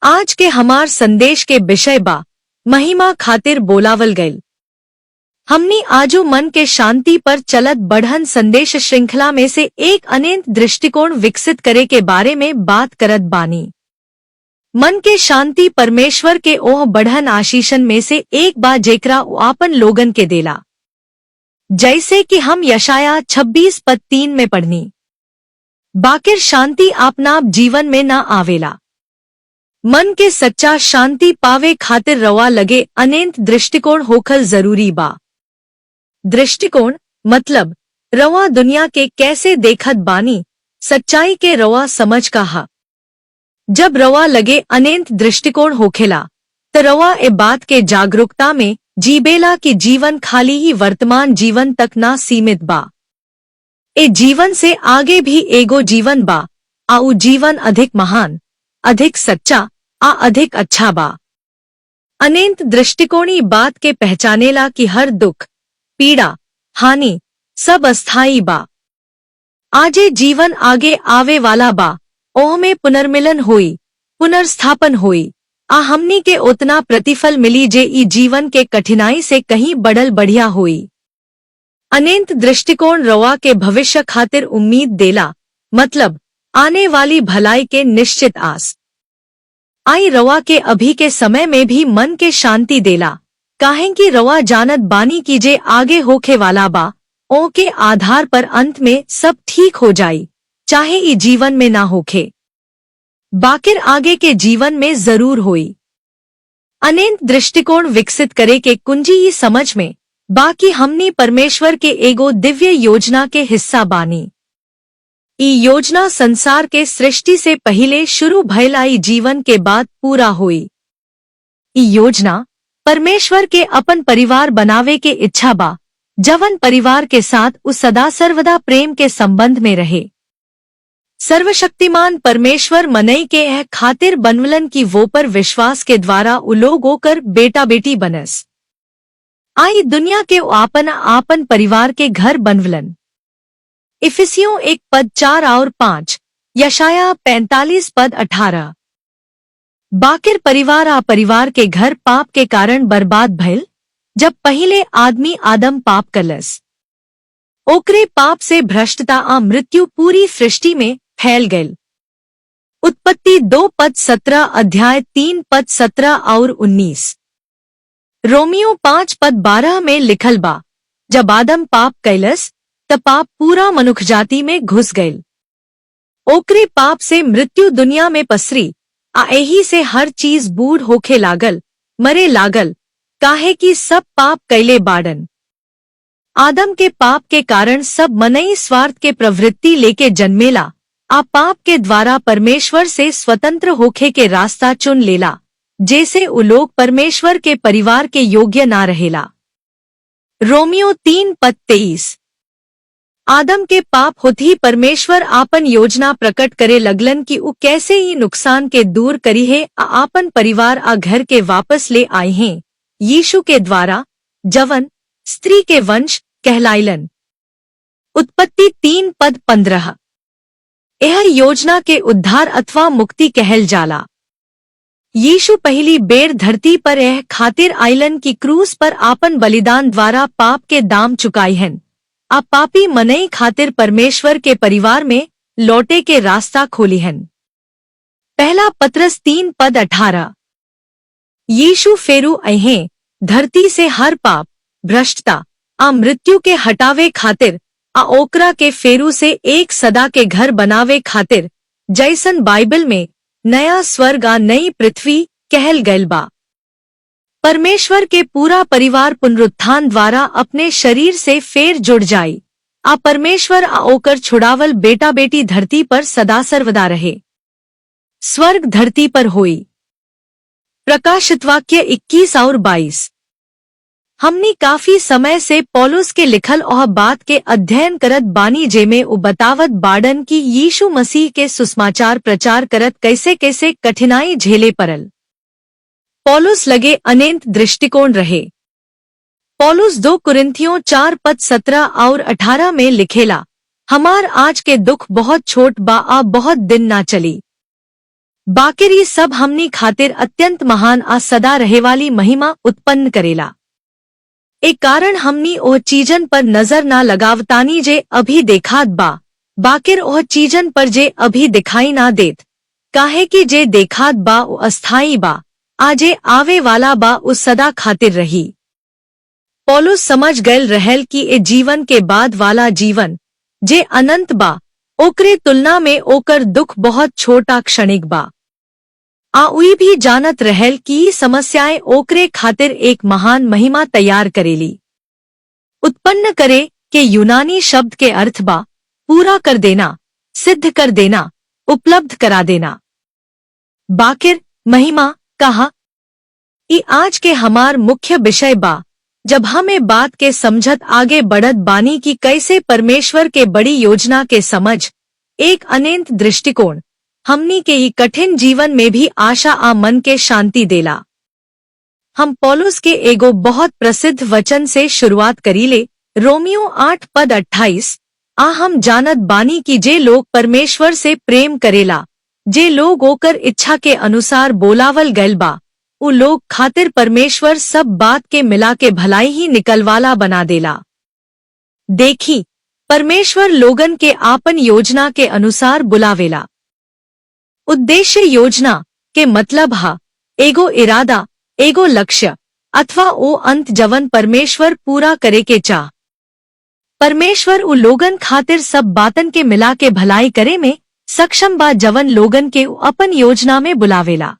आज के हमार संदेश के विषय बा महिमा खातिर बोलावल गईल। हमनी आजो मन के शांति पर चलत बढ़न संदेश श्रृंखला में से एक अनेक दृष्टिकोण विकसित करे के बारे में बात करत बानी। मन के शांति परमेश्वर के ओह बढ़न आशीषन में से एक बा जेकरा वो आपन लोगन के देला, जैसे कि हम यशाया 26:3 में पढ़नी। बाकिर शांति आपनाप जीवन में न आवेला। मन के सच्चा शांति पावे खातिर रवा लगे अनेक दृष्टिकोण होखल जरूरी बा। दृष्टिकोण मतलब रवा दुनिया के कैसे देखत बानी, सच्चाई के रवा समझ का हा। जब रवा लगे अनेक दृष्टिकोण होखेला त रवा ए बात के जागरूकता में जीबेला कि जीवन खाली ही वर्तमान जीवन तक ना सीमित बा। ए जीवन से आगे भी एगो जीवन बा, आउ जीवन अधिक महान, अधिक सच्चा आ अधिक अच्छा बा। अनेक दृष्टिकोणी बात के पहचानेला कि हर दुख, पीड़ा, हानि सब अस्थायी बा। आजे जीवन आगे आवे वाला बा, ओह में पुनर्मिलन होई, पुनर्स्थापन होई, आ हमनी के उतना प्रतिफल मिली जे ई जीवन के कठिनाई से कहीं बढ़ल बढ़िया होई। अनेक दृष्टिकोण रवा के भविष्य खातिर उम्मीद देला, मतलब आने वाली भलाई के निश्चित आस। आई रवा के अभी के समय में भी मन के शांति देला, काहें कि रवा जानत बानी की जे आगे होखे वाला बा, ओ के आधार पर अंत में सब ठीक हो जाई, चाहे ई जीवन में ना होखे, बाकिर आगे के जीवन में जरूर होई। अनेक दृष्टिकोण विकसित करे के कुंजी ई समझ में बाकी हमनी परमेश्वर के एगो दिव्य योजना के हिस्सा बानी। ई योजना संसार के सृष्टि से पहिले शुरू भइल आई जीवन के बाद पूरा हुई। ई योजना परमेश्वर के अपन परिवार बनावे के इच्छा बा, जवन परिवार के साथ उ सदा सर्वदा प्रेम के संबंध में रहे। सर्वशक्तिमान परमेश्वर मनई के यह खातिर बनवलन की वो पर विश्वास के द्वारा उ लोग होकर बेटा बेटी बनस। आई दुनिया के आपन परिवार के घर बनवलन। इफिसियों 1:4-5, यशाया 45:18। बाकिर परिवार आ परिवार के घर पाप के कारण बर्बाद भइल, जब पहिले आदमी आदम पाप कलस। ओकरे पाप से भ्रष्टता आ मृत्यु पूरी सृष्टि में फैल गईल। उत्पत्ति 2:17 अध्याय 3:17 और 19। रोमियो 5:12 में लिखल बा, जब आदम पाप कैलस त पाप पूरा मनुख जाति में घुस गईल। ओकरे पाप से मृत्यु दुनिया में पसरी, आ एही से हर चीज बूढ़ होखे लागल, मरे लागल, काहे कि सब पाप कैले बाड़न। आदम के पाप के कारण सब मनई स्वार्थ के प्रवृत्ति लेके जन्मेला, आ पाप के द्वारा परमेश्वर से स्वतंत्र होखे के रास्ता चुन लेला, जैसे उ लोग परमेश्वर के परिवार के योग्य ना रहेला। रोमियो 3:23। आदम के पाप होती परमेश्वर आपन योजना प्रकट करे लगलन कि उ कैसे ही नुकसान के दूर करी है, आपन परिवार आ घर के वापस ले आए हैं यीशु के द्वारा, जवन स्त्री के वंश कहलाइलन। उत्पत्ति 3:15। यह योजना के उद्धार अथवा मुक्ति कहल जाला। यीशु पहली बेर धरती पर यह खातिर आइलन की क्रूस पर आपन बलिदान द्वारा पाप के दाम चुकाई हन, आ पापी मनई खातिर परमेश्वर के परिवार में लौटे के रास्ता खोली हन। पहला पत्रस 3:18। यीशु फेरू अहें धरती से हर पाप, भ्रष्टता आ मृत्यु के हटावे खातिर, आ ओकरा के फेरू से एक सदा के घर बनावे खातिर, जैसन बाइबल में नया स्वर्ग आ नई पृथ्वी कहल गयल बा। परमेश्वर के पूरा परिवार पुनरुत्थान द्वारा अपने शरीर से फेर जुड़ जाई, आ परमेश्वर आ ओकर छुड़ावल बेटा बेटी धरती पर सदा सर्वदा रहे। स्वर्ग धरती पर होई। प्रकाशित वाक्य 21 और 22। हमनी काफी समय से पौलुस के लिखल ओह बात के अध्ययन करत बानी, जेमे उ बतावत बाड़न की यीशु मसीह के सुसमाचार प्रचार करत कैसे कैसे कठिनाई झेले परल। पौलुस लगे अनेक दृष्टिकोण रहे। पौलुस 2 कुरिन्थियों 4:17 और 18 में लिखेला, हमार आज के दुख बहुत छोट बा, आ बहुत दिन ना चली। बाकिर ये सब हमनी खातिर अत्यंत महान आ सदा रहेवाली महिमा उत्पन्न करेला। एक कारण हमनी ओह चीजन पर नजर ना लगावतानी जे अभी देखात बा, बाकिर ओह चीजन पर जे अभी दिखाई ना देत, काहे कि जे देखात बा वो अस्थाई बा, आजे आवे वाला बा उस सदा खातिर रही। पौलुस समझ गयल रहल कि ए जीवन के बाद वाला जीवन जे अनंत बा, ओकरे तुलना में ओकर दुख बहुत छोटा क्षणिक बा। उई भी जानत रहल कि समस्याएं ओकरे खातिर एक महान महिमा तैयार करेली। उत्पन्न करे के यूनानी शब्द के अर्थ बा पूरा कर देना, सिद्ध कर देना, उपलब्ध करा देना। बाकिर महिमा कहा ई आज के हमार मुख्य विषय बा, जब हमें बात के समझत आगे बढ़त बानी कि कैसे परमेश्वर के बड़ी योजना के समझ एक अनंत दृष्टिकोण हमनी के ई कठिन जीवन में भी आशा आ मन के शांति देला। हम पौलुस के एगो बहुत प्रसिद्ध वचन से शुरुआत करीले, रोमियो 8:28। हम जानत बानी कि जे लोग परमेश्वर से प्रेम करेला, जे लोग ओकर इच्छा के अनुसार बोलावल गयल बा, उ लोग खातिर परमेश्वर सब बात के मिला के भलाई ही निकलवाला बना देला। देखी, परमेश्वर लोगन के आपन योजना के अनुसार बुलावेला। उद्देश्य योजना के मतलब हा एगो इरादा, एगो लक्ष्य अथवा ओ अंत जवन परमेश्वर पूरा करे के चाह। परमेश्वर उ लोगन खातिर सब बातन के मिला के भलाई करे में सक्षम बा जवन लोगन के अपन योजना में बुलावेला।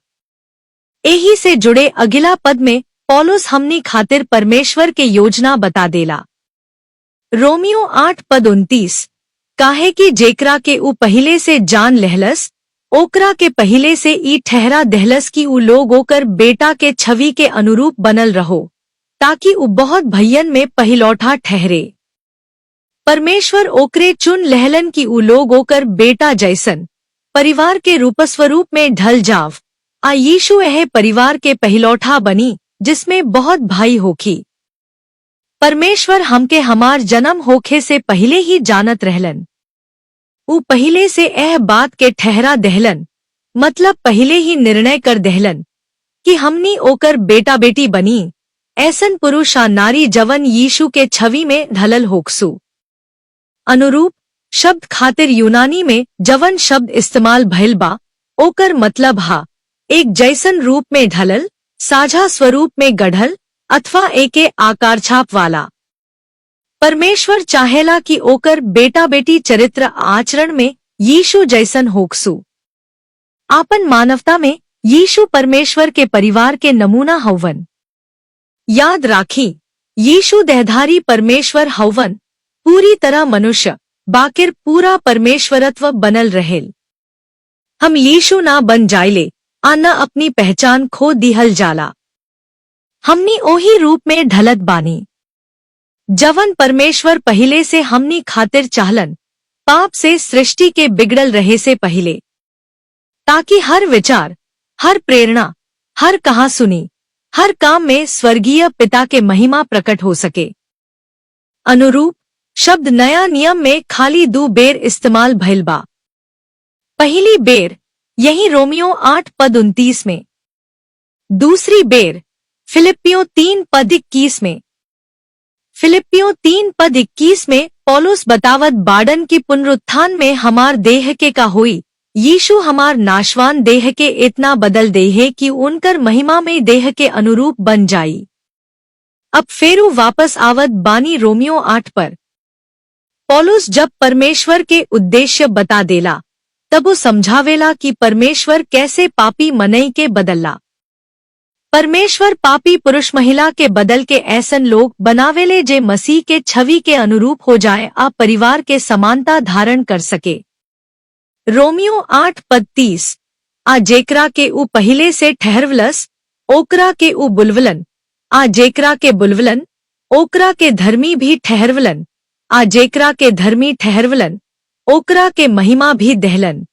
एही से जुड़े अगिला पद में पौलुस हमनी खातिर परमेश्वर के योजना बता देला। रोमियो 8:29, काहे कि जेकरा के उ पहिले से जान लेहलस, ओकरा के पहिले से ई ठहरा देहलस कि उ लोग ओकर बेटा के छवि के अनुरूप बनल रहो, ताकि उ बहुत भयन में पहिलौठा ठहरे। परमेश्वर ओकरे चुन लहलन कि उ लोग ओकर बेटा जैसन परिवार के रूपस्वरूप में ढल जाव। यीशु एह परिवार के पहिलौठा बनी जिसमें बहुत भाई होखी। परमेश्वर हमके हमार जन्म होखे से पहले ही जानत रहलन। उ पहले से एह बात के ठहरा दहलन, मतलब पहले ही निर्णय कर दहलन कि हमनी ओकर बेटा बेटी बनी, ऐसन पुरुष आ नारी जवन यीशु के छवि में ढलल होक्सु। अनुरूप शब्द खातिर यूनानी में जवन शब्द इस्तेमाल भइल बा, ओकर मतलब हा एक जैसन रूप में ढलल, साझा स्वरूप में गढ़ल अथवा एके आकार छाप वाला। परमेश्वर चाहेला कि ओकर बेटा बेटी चरित्र आचरण में यीशु जैसन होक्सु। आपन मानवता में यीशु परमेश्वर के परिवार के नमूना हवन। याद राखी, यीशु देहधारी परमेश्वर हवन, पूरी तरह मनुष्य, बाकिर पूरा परमेश्वरत्व बनल रहेल। हम यीशु ना बन जाइले, न अपनी पहचान खो दिहल जाला। हमनी ओही रूप में ढलत बानी जवन परमेश्वर पहिले से हमनी खातिर चाहलन, पाप से सृष्टि के बिगड़ल रहे से पहिले, ताकि हर विचार, हर प्रेरणा, हर कहा सुनी, हर काम में स्वर्गीय पिता के महिमा प्रकट हो सके। अनुरूप शब्द नया नियम में खाली 2 बेर इस्तेमाल भइल बा। पहली बेर यही रोमियो 8:29 में, दूसरी बेर फिलिपियों 3:21 में। फिलिपियों 3:21 में पौलुस बतावत बाडन की पुनरुत्थान में हमार देह के का हुई, यीशु हमार नाशवान देह के इतना बदल दे है कि उनकर महिमा में देह के अनुरूप बन जाई। अब फेरू वापस आवत बानी रोमियो 8 पर। पौलुस जब परमेश्वर के उद्देश्य बता देला, तब वो समझावेला कि परमेश्वर कैसे पापी मनई के बदलला। परमेश्वर पापी पुरुष महिला के बदल के ऐसन लोग बनावेले जे मसीह के छवि के अनुरूप हो जाए आ परिवार के समानता धारण कर सके। रोमियो 8:30, जेकरा के उ पहिले से ठहरवलस, ओकरा के उ बुलवलन, जेकरा के बुलवलन, ओकरा के धर्मी भी ठहरवलन, जेकरा के धर्मी ठहरवलन, ओकरा के महिमा भी दहलन।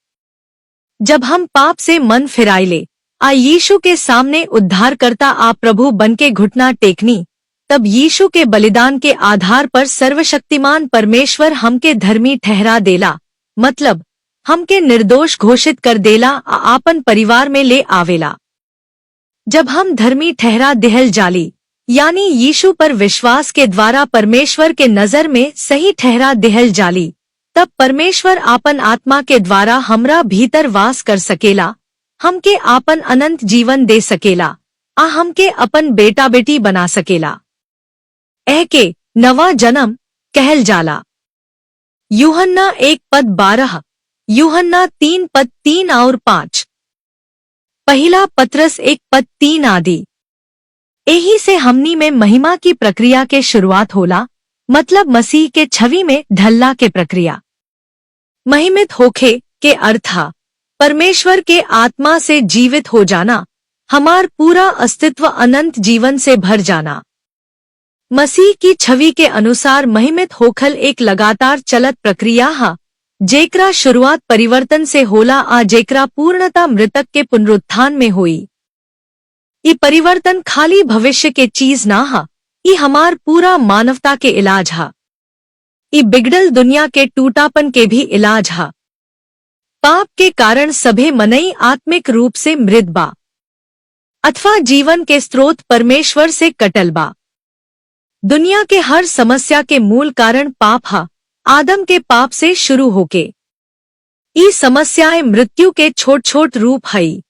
जब हम पाप से मन फिराइले, यीशु के सामने उद्धारकर्ता आ प्रभु बनके घुटना टेकनी, तब यीशु के बलिदान के आधार पर सर्वशक्तिमान परमेश्वर हमके धर्मी ठहरा देला, मतलब हमके निर्दोष घोषित कर देला आ आपन परिवार में ले आवेला। जब हम धर्मी ठहरा दिहल जाली यानी यीशु पर विश्वास के द्वारा परमेश्वर के नजर में सही ठहरा दिहल जाली, तब परमेश्वर आपन आत्मा के द्वारा हमरा भीतर वास कर सकेला, हमके आपन अनंत जीवन दे सकेला आ हमके अपन बेटा बेटी बना सकेला। के नवा जन्म कहल जाला। यूहन्ना 1:12, यूहन्ना 3:3 और 5, पहिला पत्रस 1:3 आदि। यही से हमनी में महिमा की प्रक्रिया के शुरुआत होला, मतलब मसीह के छवि में ढलना के प्रक्रिया। महिमित होखे के अर्थ परमेश्वर के आत्मा से जीवित हो जाना, हमार पूरा अस्तित्व अनंत जीवन से भर जाना। मसीह की छवि के अनुसार महिमित होखल एक लगातार चलत प्रक्रिया है, जेकरा शुरुआत परिवर्तन से होला आ जेकरा पूर्णता मृतक के पुनरुत्थान में हुई। ये परिवर्तन खाली भविष्य के चीज ना हा, ये हमार पूरा मानवता के इलाज हा। ये बिगड़ल दुनिया के टूटापन के भी इलाज हा। पाप के कारण सभे मनई आत्मिक रूप से मृत बा अथवा जीवन के स्रोत परमेश्वर से कटल बा। दुनिया के हर समस्या के मूल कारण पाप हा, आदम के पाप से शुरू होके। ये समस्याएं मृत्यु के छोट छोट रूप हई।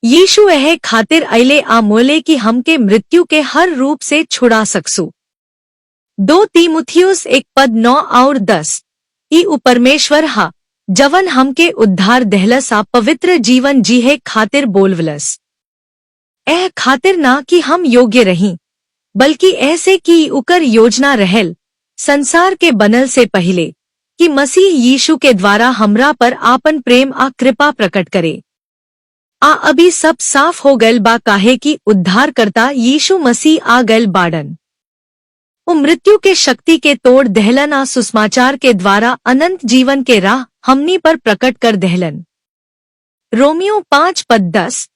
यीशु यह खातिर अइले आ मोले कि हमके मृत्यु के हर रूप से छुड़ा सकसु। 2 तीमुथियुस 1:9 और 10। ई परमेश्वर हा जवन हमके उद्धार दहलस आ पवित्र जीवन जीहे खातिर बोलवलस। खातिर ना कि हम योग्य रहीं, बल्कि ऐसे कि उकर योजना रहल संसार के बनल से पहले कि मसीह यीशु के द्वारा हमरा पर आपन प्रेम आ कृपा प्रकट करे। अभी सब साफ हो गल बा काहे कि उद्धारकर्ता यीशु मसीह आ गल बाडन। मृत्यु के शक्ति के तोड़ दहलन आ सुसमाचार के द्वारा अनंत जीवन के राह हमनी पर प्रकट कर दहलन। रोमियो 5:10।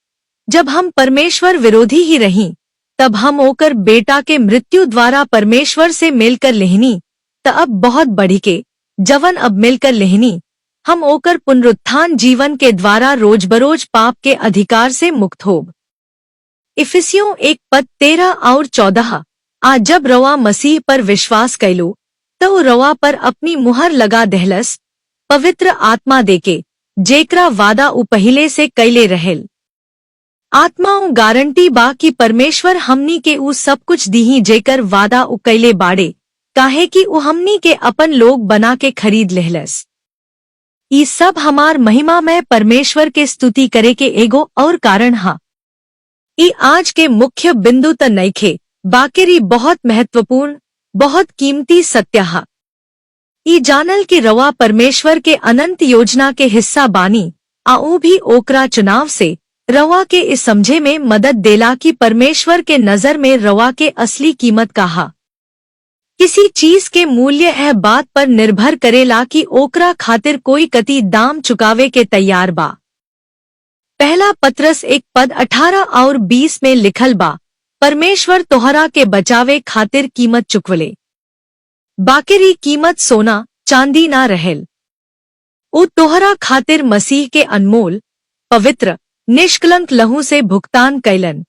जब हम परमेश्वर विरोधी ही रहीं, तब हम ओकर बेटा के मृत्यु द्वारा परमेश्वर से मिलकर लेहनी, त अब बहुत बढ़ी के जवन अब मिलकर लेहनी, हम ओकर पुनरुत्थान जीवन के द्वारा रोज बरोज पाप के अधिकार से मुक्त होब। इफिसियों 1:13 और 14। जब रवा मसीह पर विश्वास कैलो, तो रवा पर अपनी मुहर लगा दहलस, पवित्र आत्मा देके, जेकरा वादा उ पहिले से कैले रहेल। आत्मा गारंटी बा कि परमेश्वर हमनी के उ सब कुछ दीही जेकर वादा उ कैले बाड़े, काहे कि उ हमनी के अपन लोग बना के खरीद लेहलस। ई सब हमार महिमा में परमेश्वर के स्तुति करे के एगो और कारण हा। ई आज के मुख्य बिंदु त नइखे, बाकिरी बहुत महत्वपूर्ण, बहुत कीमती सत्य हा। ई जानल कि रवा परमेश्वर के अनंत योजना के हिस्सा बानी, ऊ भी ओकरा चुनाव से रवा के इस समझे में मदद देला कि परमेश्वर के नजर में रवा के असली कीमत का हा। किसी चीज के मूल्य यह बात पर निर्भर करेला कि ओकरा खातिर कोई कति दाम चुकावे के तैयार बा। पहला पत्रस 1:18 और 20 में लिखल बा, परमेश्वर तोहरा के बचावे खातिर कीमत चुकवले। बाकिरी कीमत सोना चांदी ना रहेल। उ तोहरा खातिर मसीह के अनमोल, पवित्र, निष्कलंक लहू से भुगतान कैलन।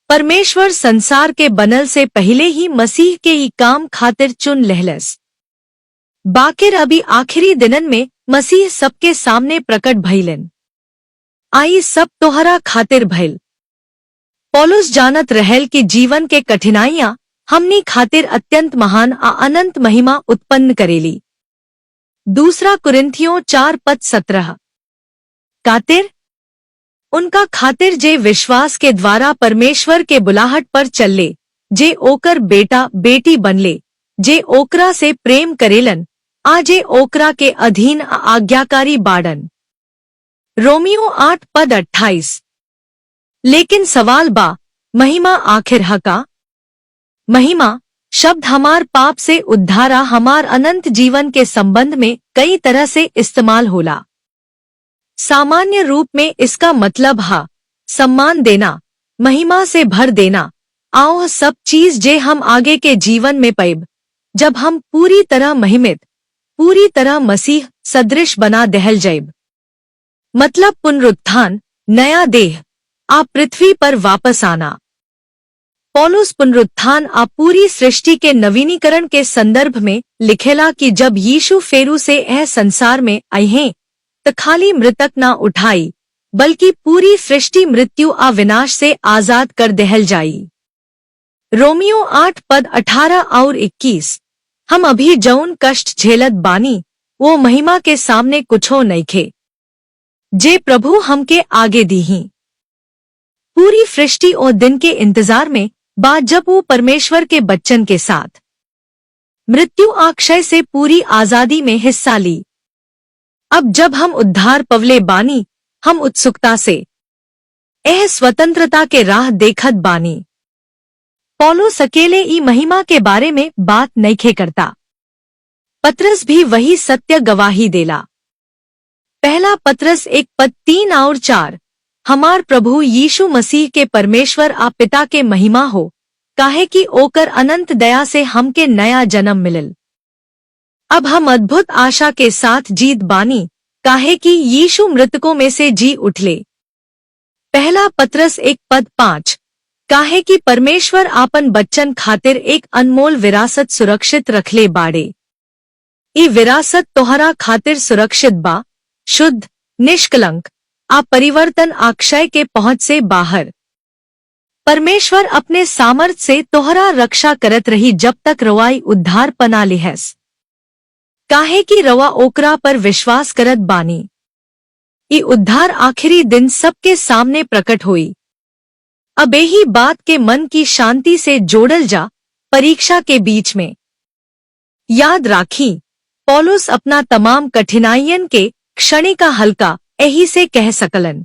परमेश्वर संसार के बनल से पहले ही मसीह के ई काम खातिर चुन लेहलस। बाकिर अभी आखिरी दिनन में मसीह सबके सामने प्रकट भइलन। आई सब तोहरा खातिर भइल। पौलुस जानत रहल कि जीवन के कठिनाइयां हमनी खातिर अत्यंत महान आ अनंत महिमा उत्पन्न करेली। 2 कुरिन्थियों 4:17। कातिर उनका खातिर जे विश्वास के द्वारा परमेश्वर के बुलाहट पर चलले, जे ओकर बेटा बेटी बनले, जे ओकरा से प्रेम करेलन, जे ओकरा के अधीन आज्ञाकारी बाडन। रोमियो 8:28। लेकिन सवाल बा, महिमा आखिर हका? महिमा शब्द हमार पाप से उद्धारा हमार अनंत जीवन के संबंध में कई तरह से इस्तेमाल होला। सामान्य रूप में इसका मतलब हा सम्मान देना, महिमा से भर देना, आओ सब चीज जे हम आगे के जीवन में पाइब, जब हम पूरी तरह महिमित, पूरी तरह मसीह सदृश बना दहल जैब। मतलब पुनरुत्थान, नया देह, आप पृथ्वी पर वापस आना। पौलुस पुनरुत्थान आप पूरी सृष्टि के नवीनीकरण के संदर्भ में लिखेला कि जब यीशु फेरू से यह संसार में आई हैं तो खाली मृतक ना उठाई बल्कि पूरी सृष्टि मृत्यु आ विनाश से आजाद कर दहल जाई। रोमियो 8 पद 18 और 21। हम अभी जौन कष्ट झेलत बानी वो महिमा के सामने कुछो नइखे जे प्रभु हमके आगे दीही। पूरी सृष्टि और दिन के इंतजार में बाद जब वो परमेश्वर के बच्चन के साथ मृत्यु आक्षय से पूरी आजादी में हिस्सा ली। अब जब हम उद्धार पवले बानी हम उत्सुकता से यह स्वतंत्रता के राह देखत बानी। पौलुस अकेले ई महिमा के बारे में बात नइखे करता, पतरस भी वही सत्य गवाही देला। पहला पतरस 1 पद 3 और 4। हमार प्रभु यीशु मसीह के परमेश्वर आ पिता के महिमा हो, काहे कि ओकर अनंत दया से हमके नया जन्म मिलल। अब हम अद्भुत आशा के साथ जीत बानी, काहे कि यीशु मृतकों में से जी उठले। पहला पतरस 1 पद 5। काहे कि परमेश्वर आपन बच्चन खातिर एक अनमोल विरासत सुरक्षित रखले बाड़े। ई विरासत तोहरा खातिर सुरक्षित बा, शुद्ध, निष्कलंक, अपरिवर्तन अक्षय के पहुंच से बाहर। परमेश्वर अपने सामर्थ से तोहरा रक्षा करत रही जब तक रवाई उद्धार पना लिहस, काहे कि रवा ओकरा पर विश्वास करत बानी। ई उद्धार आखिरी दिन सबके सामने प्रकट हुई। अब यही बात के मन की शांति से जोड़ल जा परीक्षा के बीच में। याद राखी, पौलुस अपना तमाम कठिनाइयन के क्षणिका हल्का यही से कह सकलन,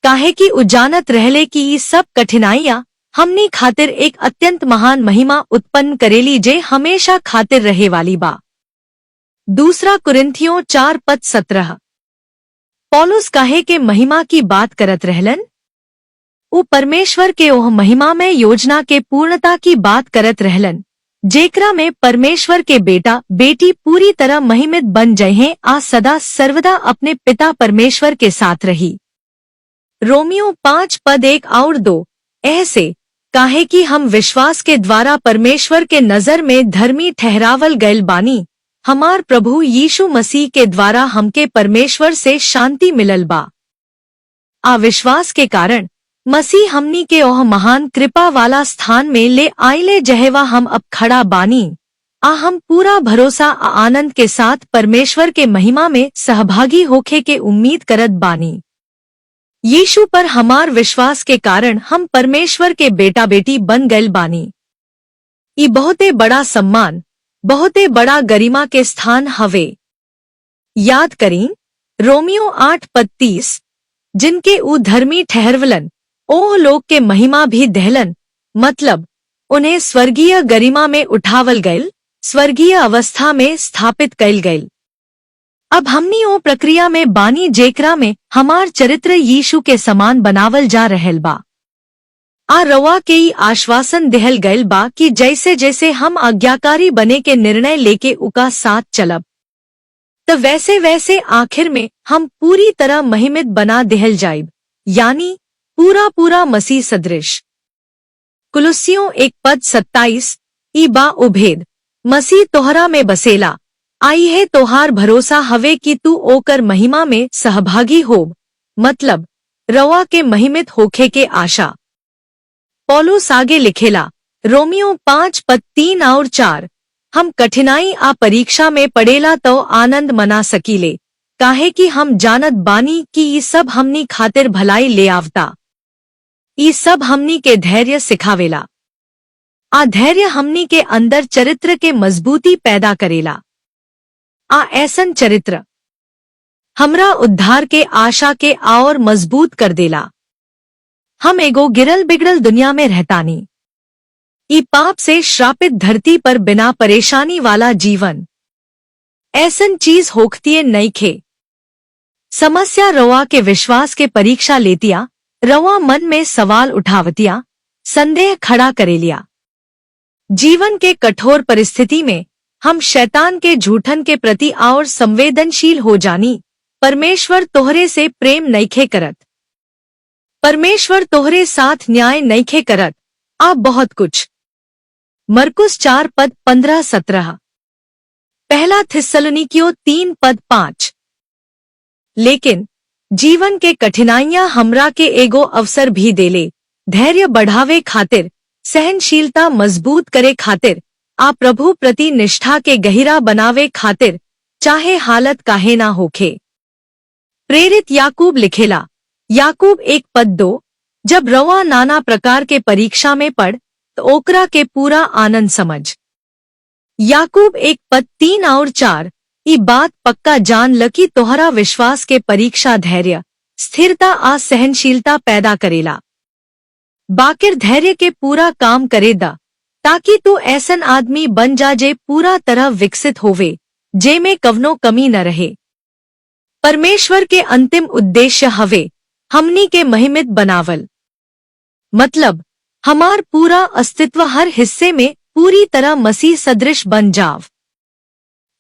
काहे कि उजानत रहले कि ये सब कठिनाइयां हमनी खातिर एक अत्यंत महान महिमा उत्पन्न करेली जे हमेशा खातिर रहे वाली बा। दूसरा कुरिन्थियों 4 पद 17। पौलुस काहे के महिमा की बात करत रहलन? वो परमेश्वर के ओह महिमा में योजना के पूर्णता की बात करत रहलन, जेकरा में परमेश्वर के बेटा बेटी पूरी तरह महिमित बन जाएं आ सदा सर्वदा अपने पिता परमेश्वर के साथ रही। रोमियो 5 पद 1 और 2। ऐसे काहे कि हम विश्वास के द्वारा परमेश्वर के नजर में धर्मी ठहरावल गयल बानी, हमार प्रभु यीशु मसीह के द्वारा हमके परमेश्वर से शांति मिलल बा। अविश्वास के कारण मसीह हमनी के ओह महान कृपा वाला स्थान में ले आइले जहेवा हम अब खड़ा बानी, आ हम पूरा भरोसा आ आनंद के साथ परमेश्वर के महिमा में सहभागी होखे के उम्मीद करत बानी। यीशु पर हमार विश्वास के कारण हम परमेश्वर के बेटा बेटी बन गए बानी। ये बहुते बड़ा सम्मान, बहुते बड़ा गरिमा के स्थान हवे। याद करीं रोमियो 8 पद 30। जिनके ऊ धर्मी ठहरवलन ओह लोग के महिमा भी दहलन, मतलब उन्हें स्वर्गीय गरिमा में उठावल गयल, स्वर्गीय अवस्था में स्थापित कयल गयल। अब हमनी ओ प्रक्रिया में बानी जेकरा में हमार चरित्र यीशु के समान बनावल जा रहल बा। आ रवा के ई आश्वासन दिहल गयल बा कि जैसे जैसे हम आज्ञाकारी बने के निर्णय लेके उका साथ चलब, तो वैसे वैसे आखिर में हम पूरी तरह महिमित बना दिहल जाइब, यानी पूरा पूरा मसीह सदृश। कुलुस्सियों 1 पद 27। ई बा उभेद, मसीह तोहरा में बसेला, आई है तोहार भरोसा हवे कि तू ओकर महिमा में सहभागी होब, मतलब रवा के महिमित होखे के आशा। पौलुस आगे लिखेला रोमियो 5 पद 3 और 4। हम कठिनाई आ परीक्षा में पड़ेला तो आनंद मना सकीले, काहे कि हम जानत बानी कि ये सब हमनी खातिर भलाई ले आवता। ये सब हमनी के धैर्य सिखावेला, आ धैर्य हमनी के अंदर चरित्र के मजबूती पैदा करेला। आ ऐसन चरित्र हमरा उद्धार के आशा के और मजबूत कर देला। हम एगो गिरल बिगड़ल दुनिया में रहतानी, ई पाप से श्रापित धरती पर बिना परेशानी वाला जीवन ऐसन चीज होखतिये नइखे। समस्या रवा के विश्वास के परीक्षा लेतिया, रवा मन में सवाल उठावतिया, संदेह खड़ा करेलिया। जीवन के कठोर परिस्थिति में हम शैतान के झूठन के प्रति और संवेदनशील हो जानी। परमेश्वर तोहरे से प्रेम नइखे करत। परमेश्वर तोहरे साथ न्याय नइखे करत। आप बहुत कुछ। मरकुस 4:15-17। पहला थिस्सलुनीकियों 3:5। लेकिन जीवन के कठिनाइयां हमरा के एगो अवसर भी देले, धैर्य बढ़ावे खातिर, सहनशीलता मजबूत करे खातिर, आ प्रभु प्रति निष्ठा के गहिरा बनावे खातिर, चाहे हालत काहे ना होखे। प्रेरित याकूब लिखेला, याकूब 1:2, जब रवा नाना प्रकार के परीक्षा में पड़ तो ओकरा के पूरा आनंद समझ। याकूब 1:3 और 4, ई बात पक्का जान ल कि तोहरा विश्वास के परीक्षा धैर्य, स्थिरता आ सहनशीलता पैदा करेला। बाकिर धैर्य के पूरा काम करे दा, ताकि तू ऐसन आदमी बन जा जे पूरा तरह विकसित होवे, जे में कवनो कमी न रहे। परमेश्वर के अंतिम उद्देश्य हवे हमनी के महिमित बनावल। मतलब हमार पूरा अस्तित्व हर हिस्से में पूरी तरह मसीह सदृश बन जाव।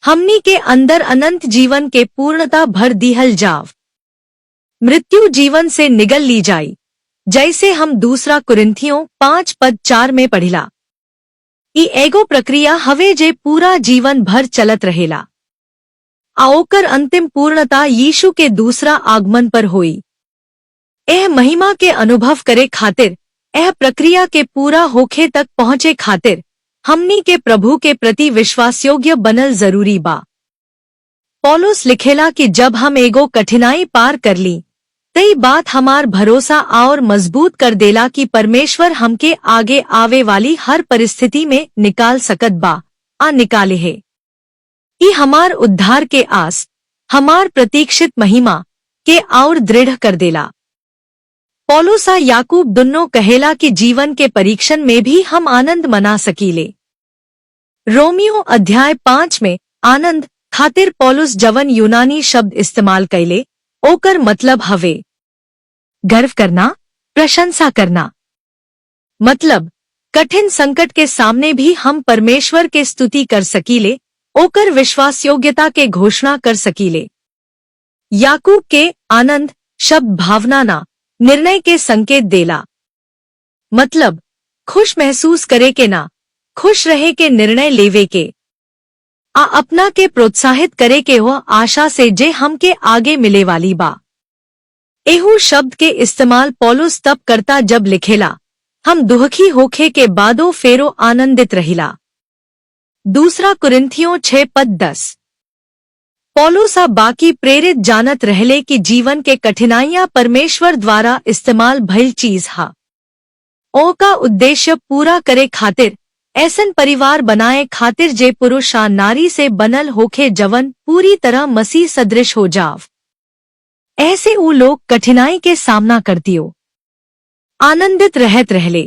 हमनी के अंदर अनंत जीवन के पूर्णता भर दिहल जाव। मृत्यु जीवन से निगल ली जाई, जैसे हम दूसरा कुरिन्थियों 5:4 में पढ़िला। ई एगो प्रक्रिया हवे जे पूरा जीवन भर चलत रहेला। ओकर अंतिम पूर्णता यीशु के दूसरा आगमन पर होई। एह महिमा के अनुभव करे खातिर, एह प्रक्रिया के पूरा होखे तक पहुँचे खातिर, हमनी के प्रभु के प्रति विश्वासयोग्य बनल जरूरी बा। पौलुस लिखेला कि जब हम एगो कठिनाई पार कर ली, तई बात हमार भरोसा और मजबूत कर देला कि परमेश्वर हमके आगे आवे वाली हर परिस्थिति में निकाल सकत बा, आ निकाले है। ई हमार उद्धार के आस, हमार प्रतीक्षित महिमा के और दृढ़ कर देला। पौलुस आ याकूब दुन्नो कहेला कि जीवन के परीक्षण में भी हम आनंद मना सकीले। रोमियो अध्याय 5 में आनंद खातिर पौलुस जवन यूनानी शब्द इस्तेमाल कैले, ओकर मतलब हवे गर्व करना, प्रशंसा करना। मतलब कठिन संकट के सामने भी हम परमेश्वर के स्तुति कर सकीले, ओकर विश्वासयोग्यता के घोषणा कर सकीले। याकूब के आनंद शब्द भावना ना, निर्णय के संकेत देला। मतलब खुश महसूस करे के ना, खुश रहे के निर्णय लेवे के, आ अपना के प्रोत्साहित करे के हो आशा से जे हमके आगे मिले वाली बा। एहू शब्द के इस्तेमाल पौलुस तब करता जब लिखेला, हम दुखी होखे के बादो फेरो आनंदित रहिला। दूसरा कुरिन्थियों 6:10। पौलुस आ बाकी प्रेरित जानत रहले कि जीवन के कठिनाइयां परमेश्वर द्वारा इस्तेमाल भइल चीज हा। ओका उद्देश्य पूरा करे खातिर, ऐसन परिवार बनाए खातिर जे पुरुष आ नारी से बनल होखे जवन पूरी तरह मसीह सदृश हो जाव। ऐसे ऊ लोग कठिनाई के सामना करतियो आनंदित रहत रहले।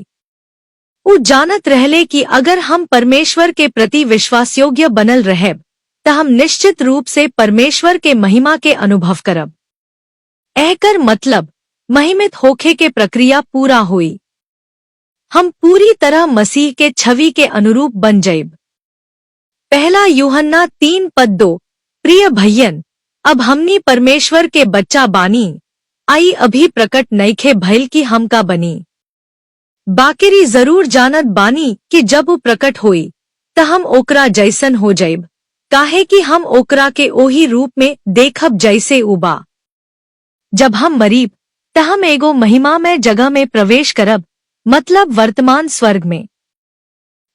ऊ जानत रहले कि अगर हम परमेश्वर के प्रति विश्वासयोग्य बनल रहेब, त हम निश्चित रूप से परमेश्वर के महिमा के अनुभव करब। एहकर मतलब महिमित होखे के प्रक्रिया पूरा हुई। हम पूरी तरह मसीह के छवि के अनुरूप बन जाइब। पहला यूहन्ना 3:2। प्रिय भैयन, अब हमनी परमेश्वर के बच्चा बानी, आई अभी प्रकट नइखे भइल कि हम का बनी। बाकिरी जरूर जानत बानी कि जब वो प्रकट होई, त हम ओकरा जैसन हो जाइब, काहे कि हम ओकरा के ओही रूप में देखब जैसे उबा। जब हम मरीब, त हम एगो महिमामय जगह में प्रवेश करब, मतलब वर्तमान स्वर्ग में।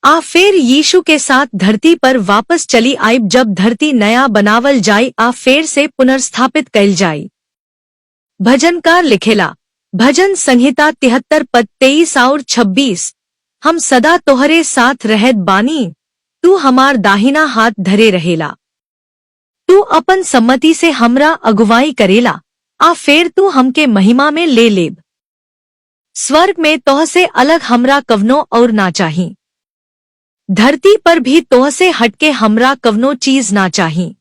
आ फिर यीशु के साथ धरती पर वापस चली आइब जब धरती नया बनावल जाई आ फिर से पुनर्स्थापित कैल जाई। भजनकार लिखेला, भजन संहिता 73:23 और 26, हम सदा तोहरे साथ रहत बानी, तू हमार दाहिना हाथ धरे रहेला। तू अपन सम्मति से हमरा अगुवाई करेला, आ फिर तू हमके महिमा में ले लेब। स्वर्ग में तोह से अलग हमरा कवनो और ना चाही। धरती पर भी तोह से हटके हमरा कवनो चीज ना चाही।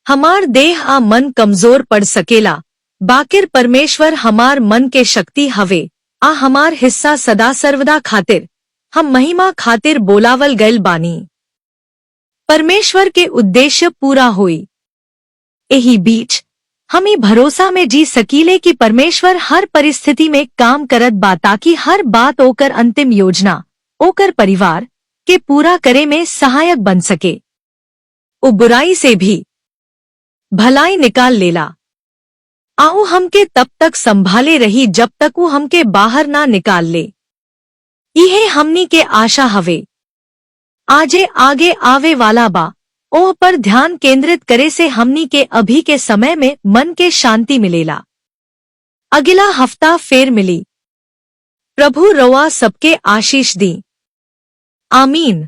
हमार देह आ मन कमजोर पड़ सकेला, बाकिर परमेश्वर हमार मन के शक्ति हवे, आ हमार हिस्सा सदा सर्वदा खातिर, हम महिमा खातिर बोलावल गैल बानी। परमेश्वर के उद्देश्य पूरा हुई। यही बीच हमें भरोसा में जी सकीले कि परमेश्वर हर परिस्थिति में काम करत बा ताकि हर बात ओकर अंतिम योजना ओकर परिवार के पूरा करे में सहायक बन सके। वो बुराई से भी भलाई निकाल लेला। आओ हमके तब तक संभाले रही जब तक वो हमके बाहर ना निकाल ले। यह हमनी के आशा हवे। आजे आगे आवे वाला बा ओह पर ध्यान केंद्रित करे से हमनी के अभी के समय में मन के शांति मिलेला। अगला हफ्ता फेर मिली। प्रभु रवा सबके आशीष दी। आमीन।